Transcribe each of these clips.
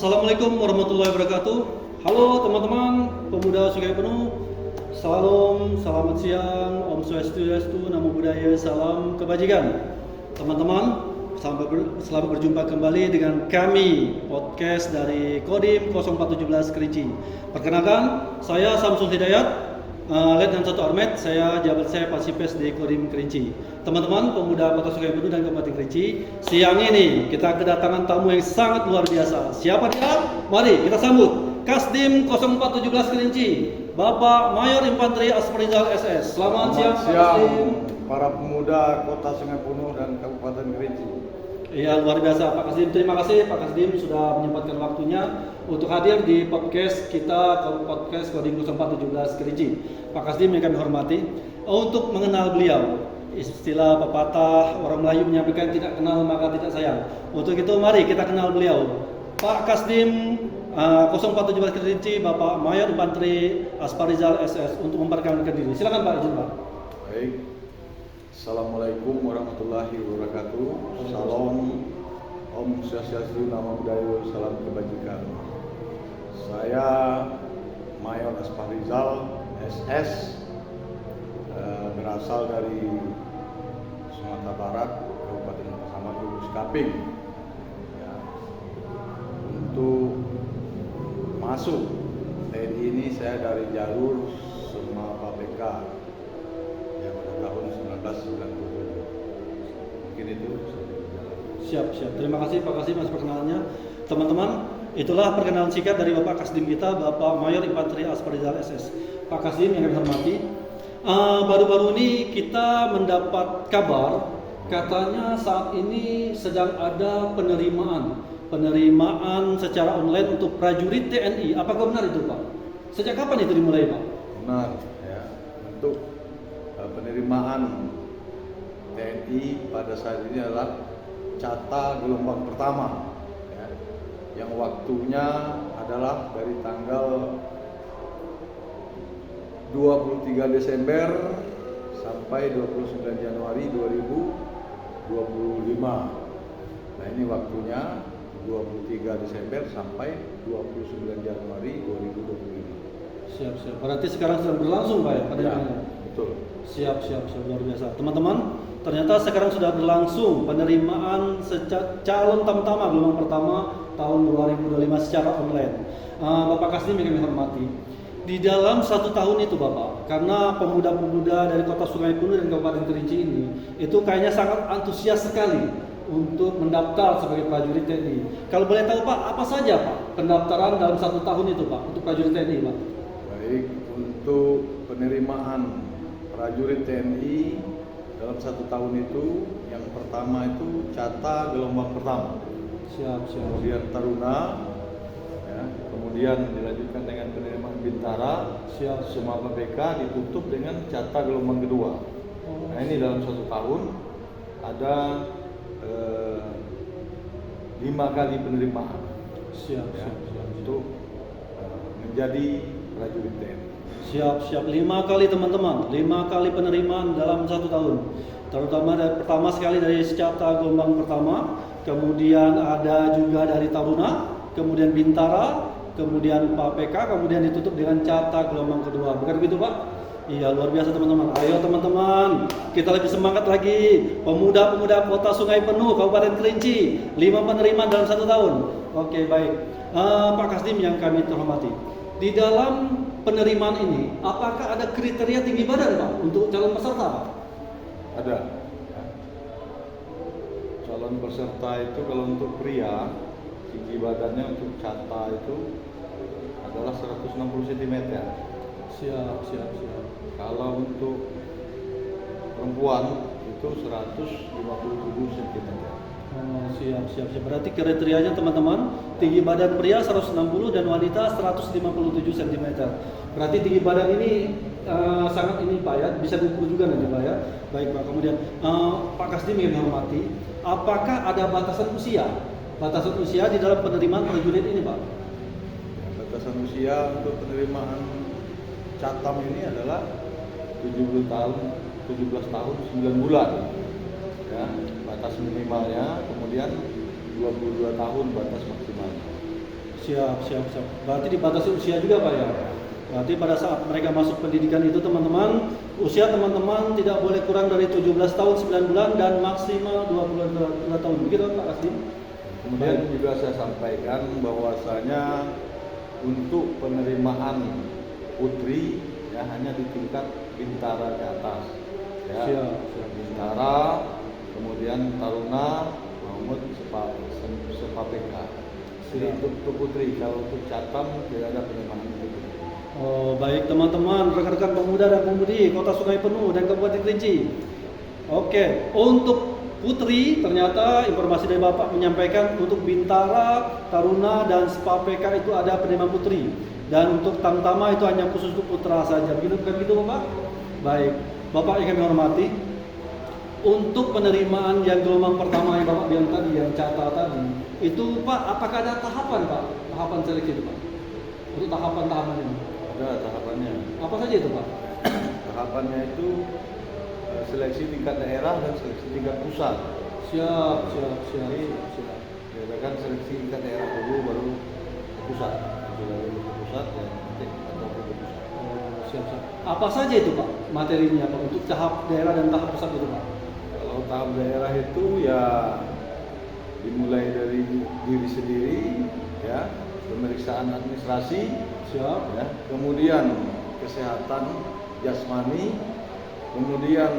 Assalamualaikum warahmatullahi wabarakatuh. Halo teman-teman pemuda Sungai Penuh. Selamat siang, Om Swastiastu, Namo Buddhaya, salam kebajikan. Teman-teman, selamat berjumpa kembali dengan kami podcast dari Kodim 0417 Kerinci. Perkenalkan, saya Samsul Hidayat, Letnan 1 Armet, jabat saya Pasipes di Kodim Kerinci. Teman-teman pemuda Kota Sungai Penuh dan Kabupaten Kerinci, siang ini kita kedatangan tamu yang sangat luar biasa. Siapa dia? Mari kita sambut Kasdim 0417 Kerinci, Bapak Mayor Infanteri Asparizal SS. Selamat siang Pak Kasdim. Para pemuda Kota Sungai Penuh dan Kabupaten Kerinci. Iya, luar biasa Pak Kasdim. Terima kasih Pak Kasdim sudah menyempatkan waktunya untuk hadir di podcast kita, podcast Kodim 0417 Kerinci. Pak Kasdim yang kami hormati, untuk mengenal beliau, istilah pepatah orang Melayu menyampaikan tidak kenal maka tidak sayang. Untuk itu mari kita kenal beliau. Pak Kasdim 0417 Kerinci, Bapak Mayor Infanteri Asparizal SS, untuk memperkenalkan diri. Silakan Pak, izin Pak. Baik. Assalamualaikum warahmatullahi wabarakatuh. Salam, Om Swastiastu, Namo Buddhaya, salam kebajikan. Saya Mayor Asparizal SS, berasal dari Sumatera Barat, Kabupaten Bersama Lubus Kaping. Ya. Untuk masuk TNI ini saya dari jalur Sema PPK yang pada tahun 1997. Mungkin itu. Siap. Terima kasih Pak Kasdim atas perkenalannya. Teman-teman, itulah perkenalan singkat dari Bapak Kasdim kita, Bapak Mayor Infanteri Asparizal SS. Pak Kasdim yang kami hormati, baru-baru ini kita mendapat kabar katanya saat ini sedang ada penerimaan secara online untuk prajurit TNI. Apakah benar itu Pak? Sejak kapan itu dimulai Pak? Benar ya. Untuk penerimaan TNI pada saat ini adalah Cata gelombang pertama ya, yang waktunya adalah dari tanggal 23 Desember sampai 29 Januari 2025. Nah ini waktunya 23 Desember sampai 29 Januari 2025. Siap. Berarti sekarang sedang berlangsung Pak ya? Ya, betul. Siap, luar biasa. Teman-teman, ternyata sekarang sudah berlangsung penerimaan calon tamtama gelombang pertama tahun 2025 secara online. Bapak Kasdim yang kami hormati, di dalam 1 tahun itu Bapak, karena pemuda-pemuda dari Kota Sungai Penuh dan Kabupaten Kerinci ini, itu kayaknya sangat antusias sekali untuk mendaftar sebagai prajurit TNI. Kalau boleh tahu Pak, apa saja Pak pendaftaran dalam 1 tahun itu Pak untuk prajurit TNI Pak? Baik, untuk penerimaan prajurit TNI dalam 1 tahun itu, yang pertama itu Cata gelombang pertama. Siap. Kemudian Taruna, ya, kemudian dilanjutkan dengan penerimaan Bintara. Siap. Sema PPK ditutup dengan Cata gelombang kedua. Nah ini dalam 1 tahun ada 5 kali penerimaan. Siap. Untuk menjadi prajurit TNI. Siap. 5 kali teman-teman, 5 kali penerimaan dalam 1 tahun. Terutama pertama sekali dari Cata gelombang pertama, kemudian ada juga dari Taruna, kemudian Bintara, kemudian PPK, kemudian ditutup dengan Cata gelombang kedua. Bukan begitu Pak? Iya, luar biasa teman-teman. Ayo teman-teman, kita lebih semangat lagi. Pemuda-pemuda Kota Sungai Penuh, Kabupaten Kerinci, 5 penerimaan dalam 1 tahun. Oke, baik. Pak Kasdim yang kami terhormati, di dalam penerimaan ini, apakah ada kriteria tinggi badan Pak untuk calon peserta Pak? Ada. Calon peserta itu kalau untuk pria, tinggi badannya untuk Cata itu adalah 160 cm. Siap. Kalau untuk perempuan itu 157 cm. Oh, siap. Berarti kriterianya teman-teman, tinggi badan pria 160 dan wanita 157 cm. Berarti tinggi badan ini sangat ini Pak ya, bisa diukur juga nanti Pak ya. Baik Pak, kemudian Pak Kasdim yang dihormati, apakah ada batasan usia? Batasan usia di dalam penerimaan prajurit ini Pak? Batasan usia untuk penerimaan Catam ini adalah 17 tahun 9 bulan. Ya, batas minimalnya, kemudian 22 tahun batas maksimalnya. Siap, siap, siap. Berarti dibatasi usia juga Pak ya? Berarti pada saat mereka masuk pendidikan itu teman-teman, usia teman-teman tidak boleh kurang dari 17 tahun 9 bulan dan maksimal 22 tahun. Begitu Pak Kasdim? Kemudian juga saya sampaikan bahwasanya untuk penerimaan putri ya hanya di tingkat bintara ke atas. Ya. Siap, siap. Bintara, kemudian taruna, maupun sepapeka. Jadi untuk putri, kalau untuk catam tidak ada penerimaan itu. Oh, baik teman-teman, rekan-rekan pemuda dan pemudi Kota Sungai Penuh dan Kabupaten Kerinci. Oke, untuk putri ternyata informasi dari Bapak menyampaikan untuk bintara, taruna dan spapeka itu ada penerimaan putri. Dan untuk tamtama itu hanya khusus untuk putra saja. Begitu Bapak? Baik. Bapak yang kami hormati, untuk penerimaan yang gelombang pertama yang Bapak bilang tadi, yang catat tadi, itu Pak, apakah ada tahapan Pak? Tahapan seleksi itu Pak? Untuk tahapan-tahapan ini? Ada tahapannya. Apa saja itu Pak? Tahapannya itu seleksi tingkat daerah dan seleksi tingkat pusat. Siap. Biasakan seleksi tingkat daerah dulu baru ke pusat. Sudah dulu ke pusat dan nanti atau ke pusat. Siap. Apa saja itu Pak materinya Pak untuk tahap daerah dan tahap pusat itu Pak? Kalau tahap daerah itu ya dimulai dari diri sendiri, ya, pemeriksaan administrasi, Siap. ya, kemudian kesehatan jasmani, kemudian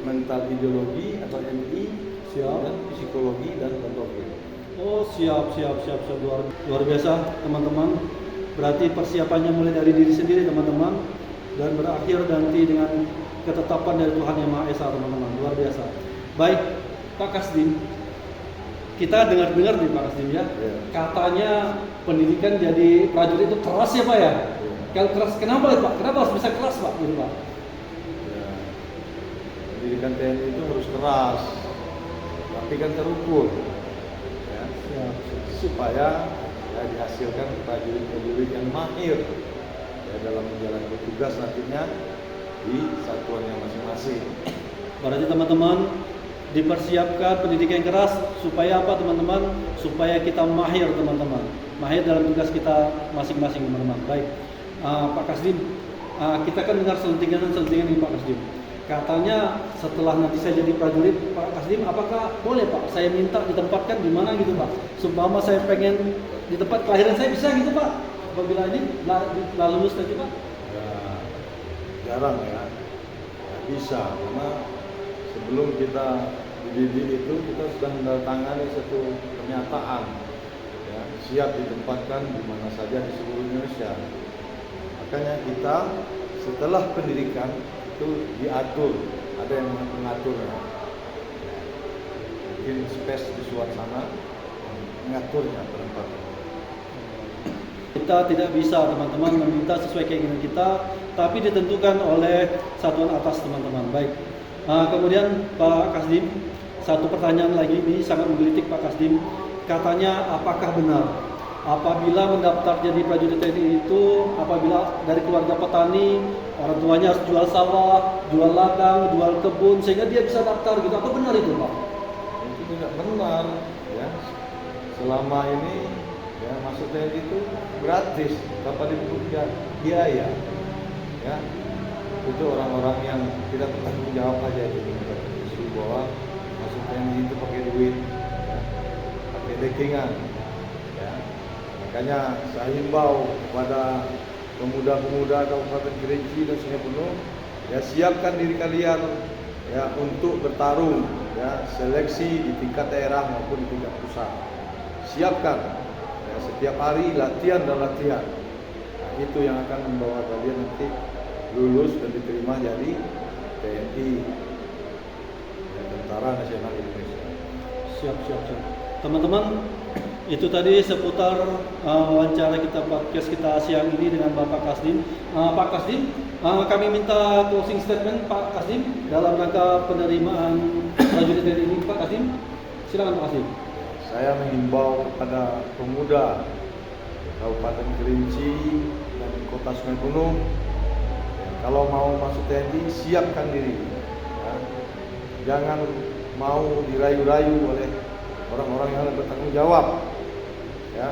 mental ideologi atau MI, Siap. dan psikologi dan kontrol. Oh siap luar biasa teman-teman. Berarti persiapannya mulai dari diri sendiri teman-teman dan berakhir nanti dengan ketetapan dari Tuhan Yang Maha Esa teman-teman. Luar biasa. Baik Pak Kasdim, kita dengar-dengar nih Pak Kasdim ya, katanya pendidikan jadi prajurit itu keras ya Pak ya? Kalau keras kenapa Pak? Kenapa harus bisa keras Pak? Gitu Pak? Ya, pendidikan TNI itu harus keras, tapi kan terukur, ya, supaya ya dihasilkan prajurit-prajurit yang mahir ya, dalam menjalankan tugas nantinya di satuannya masing-masing. Berarti teman-teman dipersiapkan pendidikan yang keras supaya apa teman-teman? Supaya kita mahir teman-teman, mahir dalam tugas kita masing-masing teman-teman. Baik, Pak Kasdim, kita kan dengar selentingan nih Pak Kasdim. Katanya setelah nanti saya jadi prajurit Pak Kasdim, apakah boleh Pak saya minta ditempatkan di mana gitu Pak? Seumpama saya pengen di tempat kelahiran saya bisa gitu Pak? Apabila ini lulus nanti Pak? Ya, jarang ya, nggak bisa karena sebelum kita dididik itu kita sudah menandatangani satu pernyataan ya, siap ditempatkan di mana saja di seluruh Indonesia. Makanya kita setelah pendidikan itu diatur, ada yang mengaturnya. Mungkin space di suasana mengaturnya penempatan. Kita tidak bisa teman-teman meminta sesuai keinginan kita, tapi ditentukan oleh satuan atas teman-teman. Baik. Kemudian Pak Kasdim, satu pertanyaan lagi ini sangat menggelitik Pak Kasdim. Katanya apakah benar apabila mendaftar jadi prajurit TNI itu apabila dari keluarga petani, orang tuanya harus jual sawah, jual ladang, jual kebun sehingga dia bisa daftar gitu? Apa benar itu Pak? Itu tidak benar ya. Selama ini ya masuk TNI itu gratis tanpa dipungut biaya ya. Itu orang-orang yang tidak bertanggung jawab aja itu isu bahwa masuk TNI itu pakai duit ya, pakai dekingan ya. Makanya saya himbau kepada pemuda-pemuda Kabupaten Kerinci dan Sungai Penuh ya, siapkan diri kalian ya untuk bertarung ya, seleksi di tingkat daerah maupun di tingkat pusat. Siapkan ya, setiap hari latihan dan latihan. Nah, itu yang akan membawa kalian nanti lulus dan diterima jadi TNI ya, Tentara Nasional Indonesia. Siap. Teman-teman, itu tadi seputar wawancara kita podcast kita siang ini dengan Bapak Kasdim. Pak Kasdim, kami minta closing statement Pak Kasdim dalam rangka penerimaan prajurit TNI ini. Pak Kasdim, silakan Pak Kasdim. Saya menghimbau kepada pemuda Kabupaten Kerinci dan Kota Sungai Penuh, kalau mau masuk TNI siapkan diri ya. Jangan mau dirayu-rayu oleh orang-orang yang bertanggung jawab ya.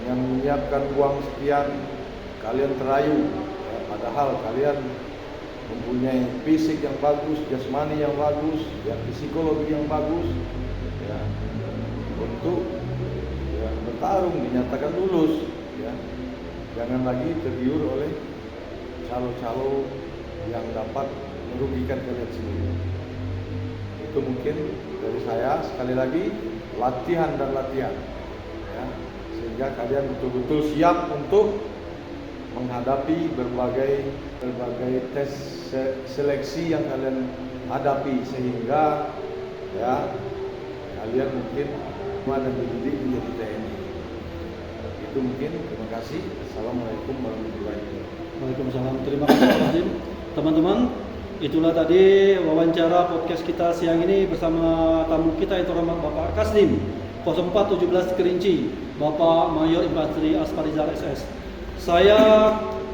dengan menyiapkan uang sekian kalian terayu, ya, padahal kalian mempunyai fisik yang bagus, jasmani yang bagus, ya, psikologi yang bagus, ya, untuk ya, bertarung dinyatakan lulus, ya. Jangan lagi tergiur oleh calo-calo yang dapat merugikan kalian sendiri. Itu mungkin dari saya. Sekali lagi, latihan dan latihan, ya, sehingga kalian betul-betul siap untuk menghadapi berbagai tes seleksi yang kalian hadapi, sehingga ya kalian mungkin dan dididik menjadi TNI. Itu mungkin. Terima kasih. Assalamualaikum warahmatullahi wabarakatuh. Waalaikumsalam. Terima kasih Pak Kasdim. Teman-teman, itulah tadi wawancara podcast kita siang ini bersama tamu kita yang terhormat Bapak Kasdim 0417 Kerinci, Bapak Mayor Infanteri Asparizal SS. Saya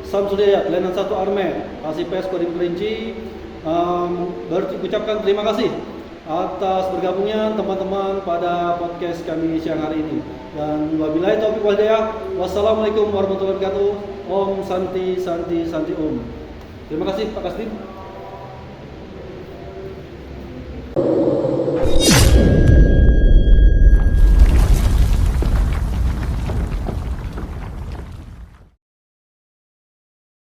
Samsul Hidayat, Letnan 1 Armet, Asipes Kodim Kerinci, berucapkan terima kasih atas bergabungnya teman-teman pada podcast kami siang hari ini. Dan wabillahi taufiq wal hidayah. Wassalamualaikum warahmatullahi wabarakatuh. Om Santi Santi Santi Om. Terima kasih Pak Kasdim.